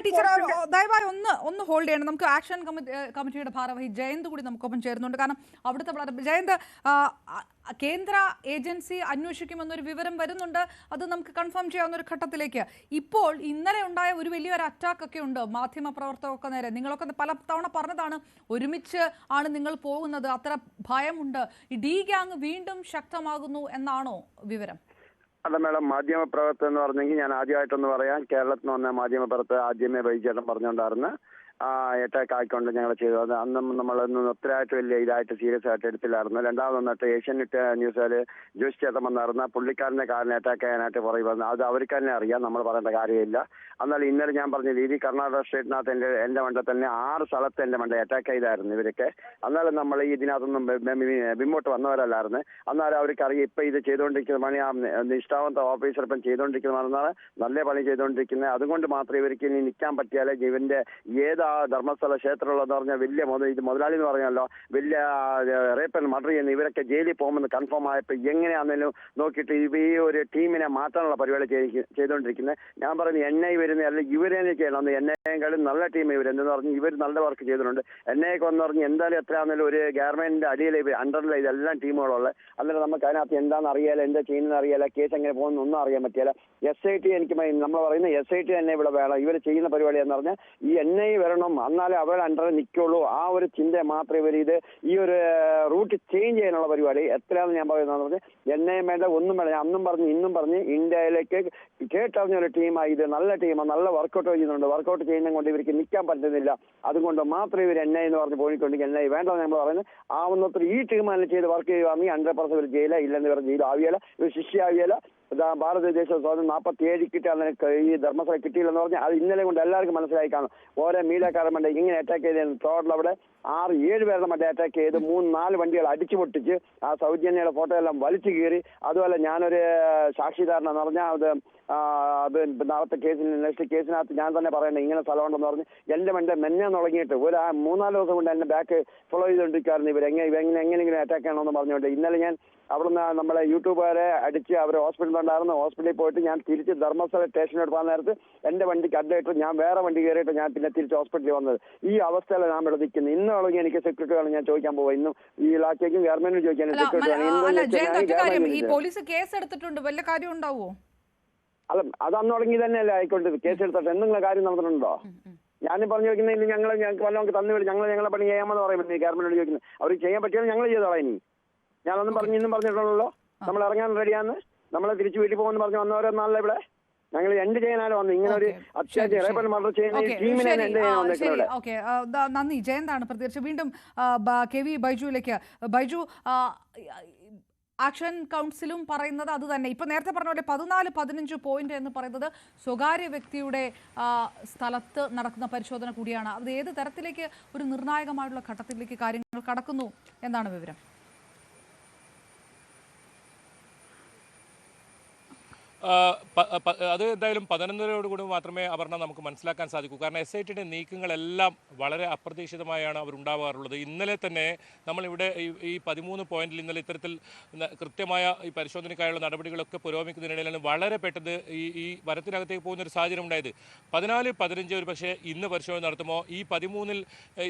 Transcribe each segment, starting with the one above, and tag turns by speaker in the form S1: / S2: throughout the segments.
S1: Teacher ദയവായി ഒന്ന് hold ചെയ്യണം. നമുക്ക് ആക്ഷൻ കമ്മിറ്റിയുടെ ഭാരവാഹി ജയന്ത് കൂടി നമുക്കൊപ്പം ചേരുന്നുണ്ട്. കാരണം അവിടുത്തെ വളരെ ജയന്ത്, കേന്ദ്ര ഏജൻസി അന്വേഷിക്കുമെന്നൊരു വിവരം വരുന്നുണ്ട്. അത് നമുക്ക് കൺഫേം ചെയ്യാവുന്ന ഒരു ഘട്ടത്തിലേക്ക്. ഇപ്പോൾ ഇന്നലെ ഉണ്ടായ ഒരു വലിയൊരു അറ്റാക്ക് ഒക്കെ ഉണ്ട് മാധ്യമ പ്രവർത്തകർക്ക് നേരെ. നിങ്ങളൊക്കെ പല തവണ പറഞ്ഞതാണ്, ഒരുമിച്ച് ആണ് നിങ്ങൾ പോകുന്നത്, അത്ര ഭയമുണ്ട്. ഈ ഡി ഗ്യാങ് വീണ്ടും ശക്തമാകുന്നു എന്നാണോ വിവരം?
S2: അല്ല മാഡം, മാധ്യമ പ്രവർത്തനം എന്ന് പറഞ്ഞെങ്കിൽ ഞാൻ ആദ്യമായിട്ടൊന്ന് പറയാം. കേരളത്തിൽ നിന്ന് വന്ന മാധ്യമ പ്രവർത്തകർ ആദ്യമേ ബൈചേട്ടൻ പറഞ്ഞുകൊണ്ടായിരുന്നു അറ്റാക്ക് ആയിക്കൊണ്ട് ഞങ്ങൾ ചെയ്തത്. അന്നും നമ്മളൊന്നും ഒത്തിരിയായിട്ട് വലിയ ഇതായിട്ട് സീരിയസ് ആയിട്ട് എടുത്തില്ലായിരുന്നു. രണ്ടാമത് വന്നിട്ട് ഏഷ്യാനെറ്റ് ന്യൂസിൽ ജോസ് ചേട്ടൻ വന്നായിരുന്നു. പുള്ളിക്കാരനെ കാരണം അറ്റാക്ക് ചെയ്യാനായിട്ട് പുറകെ വന്നു. അത് അവർക്ക് തന്നെ അറിയാം, നമ്മൾ പറയേണ്ട കാര്യമില്ല. എന്നാൽ ഇന്നലെ ഞാൻ പറഞ്ഞ രീതി കർണാടക സ്റ്റേറ്റിനകത്ത് എൻ്റെ മണ്ഡലത്തിൽ തന്നെ 6 സ്ഥലത്ത് എൻ്റെ മണ്ഡലം അറ്റാക്ക് ചെയ്തായിരുന്നു ഇവരൊക്കെ. എന്നാലും നമ്മൾ ഇതിനകത്തൊന്നും മുമ്പോട്ട് വന്നവരല്ലായിരുന്നു. എന്നാലും അവർക്കറിയാം ഇപ്പം ഇത് ചെയ്തുകൊണ്ടിരിക്കുന്ന പണി നിഷ്ഠാവന്ത ഓഫീസർ ഇപ്പം ചെയ്തുകൊണ്ടിരിക്കുന്നതാണ്, നല്ല പണി ചെയ്തുകൊണ്ടിരിക്കുന്നത്. അതുകൊണ്ട് മാത്രമേ ഇവർക്ക് ഇനി നിൽക്കാൻ പറ്റിയാലേ ഇവൻ്റെ ഏത് ധർമ്മസ്ഥല ക്ഷേത്രമുള്ളതെന്ന് പറഞ്ഞാൽ വലിയ മുതലാളി എന്ന് പറഞ്ഞല്ലോ, വലിയ റേപ്പൻ മർഡർ ചെയ്യുന്ന ഇവരൊക്കെ ജയിലിൽ പോകുമെന്ന് കൺഫേം ആയപ്പോൾ എങ്ങനെയാണെങ്കിലും നോക്കിയിട്ട് ഈ ഒരു ടീമിനെ മാറ്റാനുള്ള പരിപാടി ചെയ്തുകൊണ്ടിരിക്കുന്നത്. ഞാൻ പറഞ്ഞു എന്നെ വരുന്ന അല്ലെങ്കിൽ ഇവരെന്നെ ചെയ്യണം. എന്നെക്കാളും നല്ല ടീം ഇവരെന്ന് പറഞ്ഞ് ഇവർ നല്ല വർക്ക് ചെയ്തിട്ടുണ്ട്. എന്നെയൊക്കെ വന്ന് പറഞ്ഞ് എന്തായാലും എത്രയാണെങ്കിലും ഒരു ഗവൺമെന്റിന്റെ അടിയിൽ അണ്ടറിൽ ഇതെല്ലാം ടീമുകളുള്ളത്. അന്നേരം നമുക്ക് അതിനകത്ത് എന്താണെന്ന് അറിയാല, എന്താ ചെയ്യുന്നത് അറിയാല, കേസ് എങ്ങനെ പോകുന്ന ഒന്നും അറിയാൻ പറ്റില്ല. SIT എനിക്ക് നമ്മൾ പറയുന്ന SIT തന്നെ ഇവിടെ വേണം. ഇവർ ചെയ്യുന്ന പരിപാടി എന്ന് പറഞ്ഞാൽ ഈ NI വരണം, എന്നാലേ അവരുടെ അണ്ടറിൽ നിൽക്കുള്ളൂ. ആ ഒരു ചിന്ത മാത്രമേ ഇവർ ഈ ഒരു റൂട്ട് ചേഞ്ച് ചെയ്യാനുള്ള പരിപാടി എത്രയാണെന്ന് ഞാൻ പറയുന്നത് പറഞ്ഞാൽ NI വേണ്ട, ഒന്നും വേണ്ട. ഞാൻ അന്നും പറഞ്ഞ് ഇന്നും പറഞ്ഞ് ഇന്ത്യയിലേക്ക് കേട്ടറിഞ്ഞ ഒരു ടീമാണ് ഇത്. നല്ല ടീമാണ്, നല്ല വർക്കൗട്ട് ചെയ്യുന്നുണ്ട്. വർക്കൗട്ട് ചെയ്യുന്നത് കൊണ്ട് ഇവർക്ക് നിൽക്കാൻ പറ്റുന്നില്ല. അതുകൊണ്ട് മാത്രമേ ഇവർ NI എന്ന് പറഞ്ഞ് പോയിക്കൊണ്ടെങ്കിൽ NI വേണ്ടെന്ന് നമ്മൾ പറയുന്നത്. ആവുന്നത്ര ഈ ടീം തന്നെ ചെയ്ത് വർക്ക് ചെയ്യുകയാണെങ്കിൽ 100% ഇവർ ജയില, ഇല്ലെന്ന് ഇവർ ജയിൽ ആവിയല്ല, ഇവർ ശിക്ഷയാവിയല്ല. ഭാരതദേശ സ്വാതന്ത്ര്യം 47 കിട്ടിയാൽ ഈ ധർമ്മസ്ഥല കിട്ടിയില്ലെന്ന് പറഞ്ഞാൽ അത് ഇന്നലെ കൊണ്ട് എല്ലാവർക്കും മനസ്സിലായി കാണും. ഓരോ മീഡിയക്കാരൻ വേണ്ട ഇങ്ങനെ അറ്റാക്ക് ചെയ്ത് ടോട്ടൽ അവിടെ 6-7 പേരുടെ മറ്റേ അറ്റാക്ക് ചെയ്ത് 3-4 വണ്ടികൾ അടിച്ചു പൊട്ടിച്ച് ആ സൗജന്യയുടെ ഫോട്ടോ എല്ലാം വലിച്ചു കീറി. അതുപോലെ ഞാനൊരു സാക്ഷിദാരനെന്ന് പറഞ്ഞാൽ അത് നാളത്തെ നെക്സ്റ്റ് കേസിനകത്ത് ഞാൻ തന്നെ പറയണ്ടേ ഇങ്ങനെ സ്ഥലമുണ്ടെന്ന് പറഞ്ഞ് എൻ്റെ വണ്ടി മെന്നെ തുടങ്ങിയിട്ട് ഒരു 3-4 ദിവസം കൊണ്ട് എൻ്റെ ബാക്ക് ഫോളോ ചെയ്തുകൊണ്ടിരിക്കുകയായിരുന്നു. എങ്ങനെയെങ്കിലും അറ്റാക്ക് ചെയ്യണമെന്ന് പറഞ്ഞുകൊണ്ട് ഇന്നലെ ഞാൻ അവിടുന്ന് നമ്മളെ യൂട്യൂബുകാരെ അടിച്ച് അവർ ഹോസ്പിറ്റലുണ്ടായിരുന്നു. ഹോസ്പിറ്റലിൽ പോയിട്ട് ഞാൻ തിരിച്ച് ധർമ്മസ്ഥല സ്റ്റേഷനോട് പോകുന്ന നേരത്ത് എൻ്റെ വണ്ടിക്ക് അഡ്ഡായിട്ട് ഞാൻ വേറെ വണ്ടി കയറിയിട്ട് ഞാൻ പിന്നെ തിരിച്ച് ഹോസ്പിറ്റലിൽ വന്നത്. ഈ അവസ്ഥയിലാണ് ഞാൻ ഇവിടെ നിൽക്കുന്നത്. ഇന്നാണെങ്കിൽ എനിക്ക് സെക്യൂരിറ്റി വേണം, ഞാൻ ചോദിക്കാൻ പോവാം. ഇന്നും ഈ ഇലാഖയ്ക്കും ഗവൺമെന്റിനും ചോദിക്കാൻ സെക്യൂരിറ്റി വേണം.
S1: ഈ പോലീസ് കേസ് എടുത്തിട്ടുണ്ട്, വല്ല കാര്യം ഉണ്ടാവോ?
S2: അല്ല, അത് അന്ന് തുടങ്ങി തന്നെയല്ലേ ആയിക്കോട്ടെ. കേസ് എടുത്തിട്ട് എന്തെങ്കിലും കാര്യം നടന്നിട്ടുണ്ടോ? ഞാനും പറഞ്ഞു വെക്കുന്നതിൽ ഞങ്ങൾക്ക് വല്ലതൊക്കെ തന്നു വരും, ഞങ്ങളെ പണി ചെയ്യാമെന്ന് പറയുമ്പോൾ ഗവൺമെന്റിനോട് ചോദിക്കുന്നത്. അവർക്ക് ചെയ്യാൻ പറ്റിയാലും ഞങ്ങൾ ചെയ്തോളാം. ഇനി ഞാനൊന്നും ഇന്നും പറഞ്ഞിട്ടുള്ളൂ നമ്മൾ ഇറങ്ങാൻ റെഡിയാന്ന്, നമ്മളെ തിരിച്ചു വീട്ടിൽ പോകുമെന്ന് പറഞ്ഞു വന്നവരെന്നാണല്ലോ ഇവിടെ. ഞങ്ങൾ എന്ത് ചെയ്യാനാലും വന്നു. ഇങ്ങനെ ഒരു അത്യാവശ്യം മർഡർ ചെയ്യുന്ന ടീമിനെ എന്ത് ചെയ്യാൻ വന്നേക്കുന്നത്.
S1: നന്ദി. ജയന്താണ് പ്രതികരിച്ച്. വീണ്ടും KV ബൈജുവിലേക്ക്. ബൈജു, ആക്ഷൻ കൗൺസിലും പറയുന്നത് അത് തന്നെ. ഇപ്പൊ നേരത്തെ പറഞ്ഞ പോലെ 14-15 പോയിന്റ് എന്ന് പറയുന്നത് സ്വകാര്യ വ്യക്തിയുടെ സ്ഥലത്ത് നടക്കുന്ന പരിശോധന കൂടിയാണ്. അത് ഏത് തരത്തിലേക്ക് ഒരു നിർണായകമായിട്ടുള്ള ഘട്ടത്തിലേക്ക് കാര്യങ്ങൾ കടക്കുന്നു എന്നാണ് വിവരം?
S3: അത് എന്തായാലും 11:30 മാത്രമേ അപർണ നമുക്ക് മനസ്സിലാക്കാൻ സാധിക്കൂ. കാരണം SITയുടെ നീക്കങ്ങളെല്ലാം വളരെ അപ്രതീക്ഷിതമായാണ് അവരുണ്ടാവാറുള്ളത്. ഇന്നലെ തന്നെ നമ്മളിവിടെ ഈ 13 പോയിന്റിൽ ഇന്നലെ ഇത്തരത്തിൽ കൃത്യമായ ഈ പരിശോധനയ്ക്കായുള്ള നടപടികളൊക്കെ പുരോഗമിക്കുന്നതിനിടയിലാണ് വളരെ പെട്ടെന്ന് ഈ വനത്തിനകത്തേക്ക് പോകുന്ന ഒരു സാഹചര്യം ഉണ്ടായത്. 14-15 ഒരു പക്ഷേ ഇന്ന് പരിശോധന നടത്തുമോ, ഈ 13-ൽ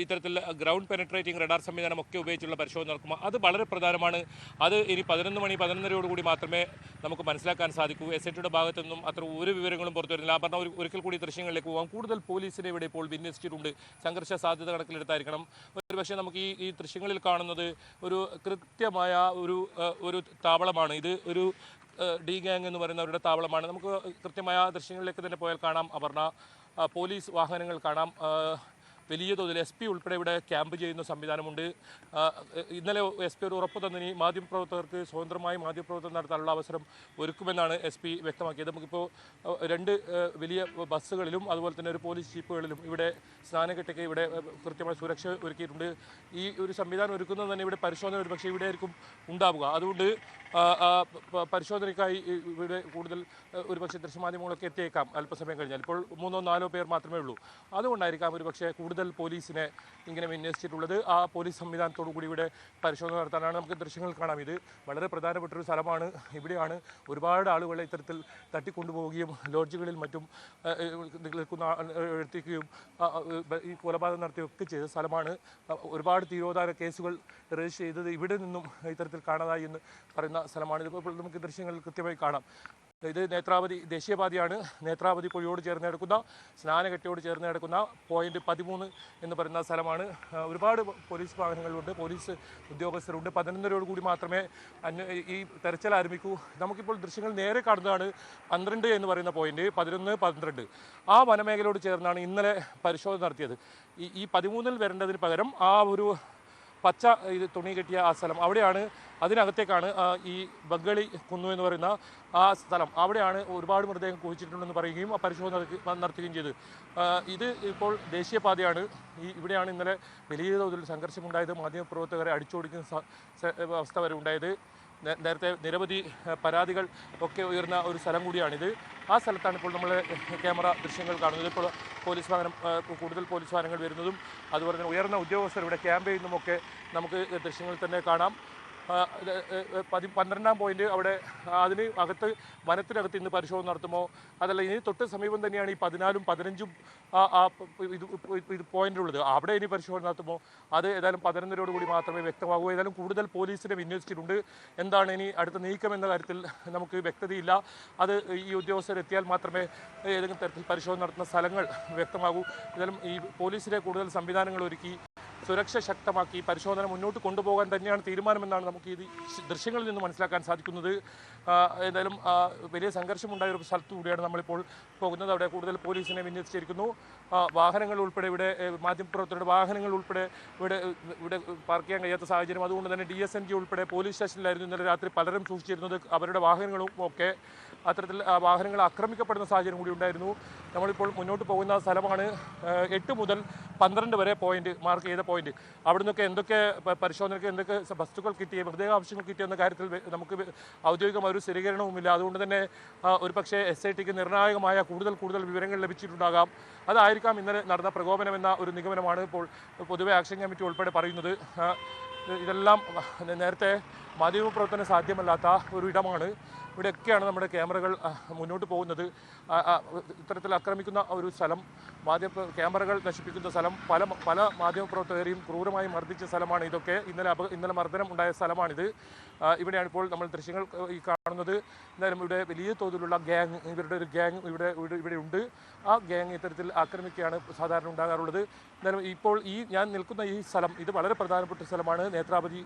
S3: ഇത്തരത്തിൽ ഗ്രൗണ്ട് പെനട്രേറ്റിംഗ് റഡാർ സംവിധാനം ഒക്കെ ഉപയോഗിച്ചുള്ള പരിശോധന നടക്കുമോ, അത് വളരെ പ്രധാനമാണ്. അത് ഇനി 11:30 മാത്രമേ നമുക്ക് മനസ്സിലാക്കാൻ സാധിക്കൂ. SITയുടെ ഭാഗത്തു നിന്നും അത്ര ഒരു വിവരങ്ങളും പുറത്തു വരുന്നില്ല. ആ പറഞ്ഞ ഒരിക്കൽ കൂടി ദൃശ്യങ്ങളിലേക്ക് പോകാം. കൂടുതൽ പോലീസിനെ ഇവിടെ ഇപ്പോൾ വിന്യസിച്ചിട്ടുണ്ട്. സംഘർഷ സാധ്യത കണക്കിലെടുത്തായിരിക്കണം. ഒരുപക്ഷെ നമുക്ക് ഈ ദൃശ്യങ്ങളിൽ കാണുന്നത് ഒരു കൃത്യമായ ഒരു താവളമാണ്. ഇത് ഒരു ഡി ഗ്യാങ് എന്ന് പറയുന്നവരുടെ താവളമാണ്. നമുക്ക് കൃത്യമായ ദൃശ്യങ്ങളിലേക്ക് തന്നെ പോയാൽ കാണാം അപർണ, പോലീസ് വാഹനങ്ങൾ കാണാം. വലിയ തോതിൽ SP ഉൾപ്പെടെ ഇവിടെ ക്യാമ്പ് ചെയ്യുന്ന സംവിധാനമുണ്ട്. ഇന്നലെ SP ഒരു ഉറപ്പ് തന്നെ മാധ്യമപ്രവർത്തകർക്ക് സ്വതന്ത്രമായി മാധ്യമപ്രവർത്തനം നടത്താനുള്ള അവസരം ഒരുക്കുമെന്നാണ് SP വ്യക്തമാക്കിയത്. നമുക്കിപ്പോൾ 2 വലിയ ബസ്സുകളിലും അതുപോലെ തന്നെ ഒരു പോലീസ് ജീപ്പുകളിലും ഇവിടെ സ്നാനഘട്ടയ്ക്ക് ഇവിടെ കൃത്യമായ സുരക്ഷ ഒരുക്കിയിട്ടുണ്ട്. ഈ ഒരു സംവിധാനം ഒരുക്കുന്നത് തന്നെ ഇവിടെ പരിശോധന ഒരു പക്ഷേ ഇവിടെ ആയിരിക്കും ഉണ്ടാവുക. അതുകൊണ്ട് പരിശോധനയ്ക്കായി ഇവിടെ കൂടുതൽ ഒരുപക്ഷെ ദൃശ്യമാധ്യമങ്ങളൊക്കെ എത്തിയേക്കാം അല്പസമയം കഴിഞ്ഞാൽ. ഇപ്പോൾ 3-4 പേർ മാത്രമേ ഉള്ളൂ. അതുകൊണ്ടായിരിക്കാം ഒരുപക്ഷെ കൂടുതൽ കൂടുതൽ പോലീസിനെ ഇങ്ങനെ വിന്യസിച്ചിട്ടുള്ളത്. ആ പോലീസ് സംവിധാനത്തോടു കൂടി ഇവിടെ പരിശോധന നടത്താനാണ്. നമുക്ക് ദൃശ്യങ്ങൾ കാണാം. ഇത് വളരെ പ്രധാനപ്പെട്ടൊരു സ്ഥലമാണ്. ഇവിടെയാണ് ഒരുപാട് ആളുകളെ ഇത്തരത്തിൽ തട്ടിക്കൊണ്ടുപോവുകയും ലോഡ്ജുകളിൽ മറ്റും നിൽക്കുന്ന എത്തിക്കുകയും ഈ കൊലപാതകം നടത്തുകയൊക്കെ ചെയ്ത സ്ഥലമാണ്. ഒരുപാട് തീരോധാന കേസുകൾ രജിസ്റ്റർ ചെയ്തത് ഇവിടെ നിന്നും ഇത്തരത്തിൽ കാണാതായി എന്ന് പറയുന്ന സ്ഥലമാണ്. ഇതിപ്പോൾ നമുക്ക് ദൃശ്യങ്ങൾ കൃത്യമായി കാണാം. ഇത് നേത്രാവതി ദേശീയപാതയാണ്. നേത്രാവതി പുഴയോട് ചേർന്ന് കിടക്കുന്ന സ്നാനഘട്ടയോട് ചേർന്ന് കിടക്കുന്ന പോയിന്റ് 13 എന്ന് പറയുന്ന സ്ഥലമാണ്. ഒരുപാട് പോലീസ് വാഹനങ്ങളുണ്ട്, പോലീസ് ഉദ്യോഗസ്ഥരുണ്ട്. 11:30 കൂടി മാത്രമേ ഈ തെരച്ചിൽ ആരംഭിക്കൂ. നമുക്കിപ്പോൾ ദൃശ്യങ്ങൾ നേരെ കാണുന്നതാണ് 12 എന്ന് പറയുന്ന പോയിന്റ്. 11, 12 ആ വനമേഖലയോട് ചേർന്നാണ് ഇന്നലെ പരിശോധന നടത്തിയത്. ഈ 13-ൽ വരേണ്ടതിന് പകരം ആ ഒരു പച്ച ഇത് തുണി കെട്ടിയ ആ സ്ഥലം അവിടെയാണ്, അതിനകത്തേക്കാണ് ഈ ബഗ്ഗളി കുന്നു എന്ന് പറയുന്ന ആ സ്ഥലം. അവിടെയാണ് ഒരുപാട് മൃതദേഹം കുഴിച്ചിട്ടുണ്ടെന്ന് പറയുകയും ആ പരിശോധന നടത്തുകയും ചെയ്തു. ഇത് ഇപ്പോൾ ദേശീയപാതയാണ്. ഇവിടെയാണ് ഇന്നലെ വലിയ തോതിൽ സംഘർഷമുണ്ടായത്. മാധ്യമപ്രവർത്തകരെ അടിച്ചോടിക്കുന്ന അവസ്ഥ വരെ ഉണ്ടായത്. നേരത്തെ നിരവധി പരാതികൾ ഒക്കെ ഉയർന്ന ഒരു സ്ഥലം കൂടിയാണിത്. ആ സ്ഥലത്താണ് ഇപ്പോൾ നമ്മൾ ക്യാമറ ദൃശ്യങ്ങൾ കാണുന്നത്. ഇപ്പോൾ പോലീസ് വാഹനം, കൂടുതൽ പോലീസ് വാഹനങ്ങൾ വരുന്നതും അതുപോലെ തന്നെ ഉയർന്ന ഉദ്യോഗസ്ഥർ ഇവിടെ ക്യാമ്പ് ചെയ്യുന്നതുമൊക്കെ നമുക്ക് ദൃശ്യങ്ങളിൽ തന്നെ കാണാം. 12-ാം പോയിന്റ് അവിടെ അതിന് അകത്ത് വനത്തിനകത്ത് ഇന്ന് പരിശോധന നടത്തുമോ അതല്ല ഇനി തൊട്ട് സമീപം തന്നെയാണ് ഈ 14-ഉം 15-ഉം ഇത് പോയിന്റുള്ളത്. അവിടെ ഇനി പരിശോധന നടത്തുമോ അത് ഏതായാലും 11:30 കൂടി മാത്രമേ വ്യക്തമാകൂ. ഏതായാലും കൂടുതൽ പോലീസിനെ വിന്യസിച്ചിട്ടുണ്ട്. എന്താണ് ഇനി അടുത്ത നീക്കം എന്ന കാര്യത്തിൽ നമുക്ക് വ്യക്തതയില്ല. അത് ഈ ഉദ്യോഗസ്ഥരെത്തിയാൽ മാത്രമേ ഏതെങ്കിലും തരത്തിൽ പരിശോധന നടത്തുന്ന സ്ഥലങ്ങൾ വ്യക്തമാകൂ. ഏതായാലും ഈ പോലീസിലെ കൂടുതൽ സംവിധാനങ്ങൾ ഒരുക്കി സുരക്ഷ ശക്തമാക്കി പരിശോധന മുന്നോട്ട് കൊണ്ടുപോകാൻ തന്നെയാണ് തീരുമാനമെന്നാണ് നമുക്ക് ഈ ദൃശ്യങ്ങളിൽ നിന്ന് മനസ്സിലാക്കാൻ സാധിക്കുന്നത്. ഏതായാലും വലിയ സംഘർഷമുണ്ടായ ഒരു സ്ഥലത്തു കൂടിയാണ് നമ്മളിപ്പോൾ പോകുന്നത്. അവിടെ കൂടുതൽ പോലീസിനെ വിന്യസിച്ചിരിക്കുന്നു. വാഹനങ്ങൾ ഉൾപ്പെടെ ഇവിടെ മാധ്യമപ്രവർത്തകരുടെ വാഹനങ്ങൾ ഉൾപ്പെടെ ഇവിടെ പാർക്ക് ചെയ്യാൻ കഴിയാത്ത സാഹചര്യം. അതുകൊണ്ട് തന്നെ DSNG ഉൾപ്പെടെ പോലീസ് സ്റ്റേഷനിലായിരുന്നു ഇന്നലെ രാത്രി പലരും സൂക്ഷിച്ചിരുന്നത്. അവരുടെ വാഹനങ്ങളും ഒക്കെ അത്തരത്തിൽ വാഹനങ്ങൾ ആക്രമിക്കപ്പെടുന്ന സാഹചര്യം കൂടി ഉണ്ടായിരുന്നു. നമ്മളിപ്പോൾ മുന്നോട്ട് പോകുന്ന സ്ഥലമാണ് 8 മുതൽ 12 വരെ പോയിന്റ് മാർക്ക് ചെയ്ത പോയിന്റ്. അവിടെ നിന്നൊക്കെ എന്തൊക്കെ പരിശോധനയ്ക്ക് എന്തൊക്കെ വസ്തുക്കൾ കിട്ടിയ മൃതദേഹ ആവശ്യങ്ങൾ കിട്ടിയെന്ന കാര്യത്തിൽ നമുക്ക് ഔദ്യോഗികമായ ഒരു സ്ഥിരീകരണവുമില്ല. അതുകൊണ്ട് തന്നെ ഒരു പക്ഷേ SITക്ക് നിർണായകമായ കൂടുതൽ വിവരങ്ങൾ ലഭിച്ചിട്ടുണ്ടാകാം. അതായിരിക്കാം ഇന്നലെ നടന്ന പ്രകോപനമെന്ന ഒരു നിഗമനമാണ് ഇപ്പോൾ പൊതുവെ ആക്ഷൻ കമ്മിറ്റി ഉൾപ്പെടെ പറയുന്നത്. ഇതെല്ലാം നേരത്തെ മാധ്യമപ്രവർത്തനം സാധ്യമല്ലാത്ത ഒരു ഇടമാണ്. ഇവിടെയൊക്കെയാണ് നമ്മുടെ ക്യാമറകൾ മുന്നോട്ട് പോകുന്നത്. ഇത്തരത്തിൽ ആക്രമിക്കുന്ന ഒരു സ്ഥലം, ക്യാമറകൾ നശിപ്പിക്കുന്ന സ്ഥലം, പല മാധ്യമപ്രവർത്തകരെയും ക്രൂരമായി മർദ്ദിച്ച സ്ഥലമാണ് ഇതൊക്കെ. ഇന്നലെ മർദ്ദനം ഉണ്ടായ സ്ഥലമാണിത്. ഇവിടെയാണ് ഇപ്പോൾ നമ്മൾ ദൃശ്യങ്ങൾ ഈ കാണുന്നത്. എന്തായാലും ഇവിടെ വലിയ തോതിലുള്ള ഇവരുടെ ഒരു ഗ്യാങ് ഇവിടെ ഉണ്ട്. ആ ഗ്യാങ് ഇത്തരത്തിൽ ആക്രമിക്കുകയാണ് സാധാരണ ഉണ്ടാകാറുള്ളത്. എന്തായാലും ഇപ്പോൾ ഞാൻ നിൽക്കുന്ന ഈ സ്ഥലം ഇത് വളരെ പ്രധാനപ്പെട്ട സ്ഥലമാണ്. നേത്രാവതി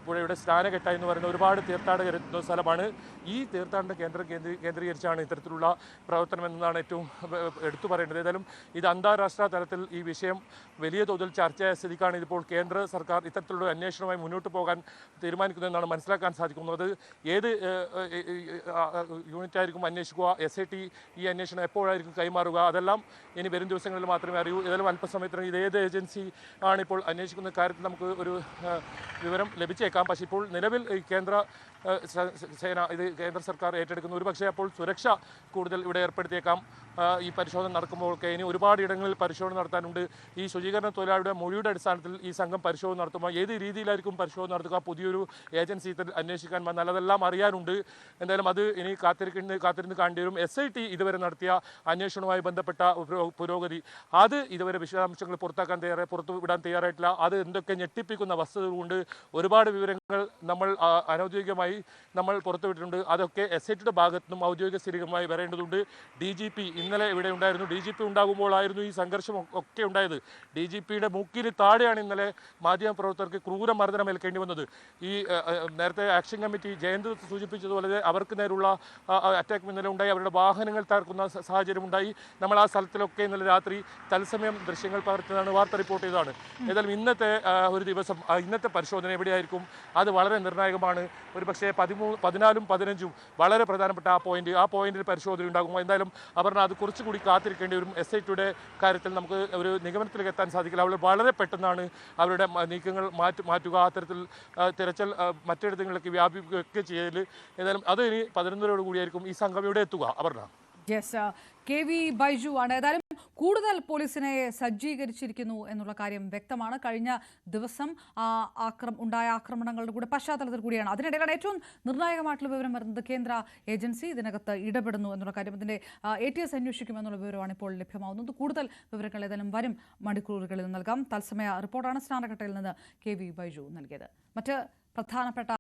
S3: പുഴയുടെ സ്നാനഘട്ട എന്ന് പറയുന്ന ഒരുപാട് തീർത്ഥാടകർ എത്തുന്ന സ്ഥലമാണ്. ഈ തീർത്ഥാടന കേന്ദ്രീകരിച്ചാണ് ഇത്തരത്തിലുള്ള പ്രവർത്തനം എന്നതാണ് ഏറ്റവും എടുത്തു പറയേണ്ടത്. ഏതായാലും ഇത് അന്താരാഷ്ട്ര തലത്തിൽ ഈ വിഷയം വലിയ തോതിൽ ചർച്ചയായ സ്ഥിതിക്കാണ് ഇതിപ്പോൾ കേന്ദ്ര സർക്കാർ ഇത്തരത്തിലുള്ള അന്വേഷണവുമായി മുന്നോട്ട് പോകാൻ തീരുമാനിക്കുന്നതെന്നാണ് മനസ്സിലാക്കാൻ സാധിക്കുന്നത്. ഏത് യൂണിറ്റ് ആയിരിക്കും അന്വേഷിക്കുക, SIT ഈ അന്വേഷണം എപ്പോഴായിരിക്കും കൈമാറുക, അതെല്ലാം ഇനി വരും ദിവസങ്ങളിൽ മാത്രമേ അറിയൂ. ഏതായാലും അല്പസമയത്തിന് ഇത് ഏത് ഏജൻസി ആണിപ്പോൾ അന്വേഷിക്കുന്ന കാര്യത്തിൽ നമുക്ക് ഒരു വിവരം ലഭിച്ചേക്കാം. പക്ഷേ ഇപ്പോൾ നിലവിൽ ഈ കേന്ദ്ര സേന ഇത് കേന്ദ്ര സർക്കാർ ഏറ്റെടുക്കുന്നു. ഒരു പക്ഷേ അപ്പോൾ സുരക്ഷ കൂടുതൽ ഇവിടെ ഏർപ്പെടുത്തിയേക്കാം. ഈ പരിശോധന നടക്കുമ്പോഴൊക്കെ ഇനി ഒരുപാട് ഇടങ്ങളിൽ പരിശോധന നടത്താനുണ്ട്. ഈ ശുചീകരണ തൊഴിലാളിയുടെ മൊഴിയുടെ അടിസ്ഥാനത്തിൽ ഈ സംഘം പരിശോധന നടത്തുമ്പോൾ ഏത് രീതിയിലായിരിക്കും പരിശോധന നടത്തുക, പുതിയൊരു ഏജൻസി അന്വേഷിക്കാൻ വന്നാൽ അതെല്ലാം അറിയാനുണ്ട്. എന്തായാലും അത് ഇനി കാത്തിരുന്ന് കാണേണ്ടി വരും. SIT ഇതുവരെ നടത്തിയ അന്വേഷണവുമായി ബന്ധപ്പെട്ട പുരോഗതി അത് ഇതുവരെ വിശദാംശങ്ങൾ പുറത്തുവിടാൻ തയ്യാറായിട്ടില്ല. അത് എന്തൊക്കെ ഞെട്ടിപ്പിക്കുന്ന വസ്തുതകളുണ്ട്. ഒരുപാട് വിവരങ്ങൾ നമ്മൾ അനൗദ്യോഗികമായി നമ്മൾ പുറത്തുവിട്ടിട്ടുണ്ട്. അതൊക്കെ SITയുടെ ഭാഗത്തു നിന്നും ഔദ്യോഗിക സ്ഥിരീകരണമായി വരേണ്ടതുണ്ട്. DGP ഇന്നലെ ഇവിടെ ഉണ്ടായിരുന്നു. DGP ഉണ്ടാകുമ്പോഴായിരുന്നു ഈ സംഘർഷം ഒക്കെ ഉണ്ടായത്. DGPയുടെ മൂക്കിന് താഴെയാണ് ഇന്നലെ മാധ്യമപ്രവർത്തകർക്ക് ക്രൂരമർദ്ദനം ഏൽക്കേണ്ടി വന്നത്. ഈ നേരത്തെ ആക്ഷൻ കമ്മിറ്റി ജയന്ത് സൂചിപ്പിച്ചതുപോലെ അവർക്ക് നേരുള്ള അറ്റാക്ക് ഇന്നലെ ഉണ്ടായി. അവരുടെ വാഹനങ്ങൾ തകർക്കുന്ന സാഹചര്യം ഉണ്ടായി. നമ്മൾ ആ സ്ഥലത്തിലൊക്കെ ഇന്നലെ രാത്രി തത്സമയം ദൃശ്യങ്ങൾ പകർത്തുന്നതാണ്, വാർത്ത റിപ്പോർട്ട് ചെയ്തതാണ്. ഏതായാലും ഇന്നത്തെ ഒരു ദിവസം ഇന്നത്തെ പരിശോധന എവിടെയായിരിക്കും അത് വളരെ നിർണായകമാണ്. ഒരു പക്ഷേ 14-ഉം 15-ഉം വളരെ പ്രധാനപ്പെട്ട ആ പോയിന്റിൽ പരിശോധന ഉണ്ടാകുമോ? എന്തായാലും അവർ അത് കുറച്ചുകൂടി കാത്തിരിക്കേണ്ടി വരും. SITയുടെ കാര്യത്തിൽ നമുക്ക് ഒരു നിഗമനത്തിലേക്ക് എത്താൻ സാധിക്കില്ല. അവർ വളരെ പെട്ടെന്നാണ് അവരുടെ നീക്കങ്ങൾ മാറ്റുക. അത്തരത്തിൽ തിരച്ചിൽ മറ്റിടങ്ങളിലേക്ക് വ്യാപിക്കുകയൊക്കെ ചെയ്യൽ. ഏതായാലും അത് ഇനി 11:30 കൂടിയായിരിക്കും ഈ സംഘം ഇവിടെ എത്തുക. Aparna.
S1: Yes, K V Baiju ആണ്. ഏതായാലും കൂടുതൽ പോലീസിനെ സജ്ജീകരിച്ചിരിക്കുന്നു എന്നുള്ള കാര്യം വ്യക്തമാണ്. കഴിഞ്ഞ ദിവസം ഉണ്ടായ ആക്രമണങ്ങളുടെ കൂടെ പശ്ചാത്തലത്തിൽ കൂടിയാണ്. അതിനിടയിലാണ് ഏറ്റവും നിർണായകമായിട്ടുള്ള വിവരം വരുന്നത്. കേന്ദ്ര ഏജൻസി ഇതിനകത്ത് ഇടപെടുന്നു എന്നുള്ള കാര്യം, അതിന്റെ ATS അന്വേഷിക്കുമെന്നുള്ള വിവരമാണ് ഇപ്പോൾ ലഭ്യമാവുന്നത്. കൂടുതൽ വിവരങ്ങൾ ഏതായാലും വരും മണിക്കൂറുകളിൽ നൽകാം. തത്സമയ റിപ്പോർട്ടാണ് സ്നാനഘട്ടയിൽ നിന്ന് കെ വി ബൈജു നൽകിയത്. മറ്റ് പ്രധാനപ്പെട്ട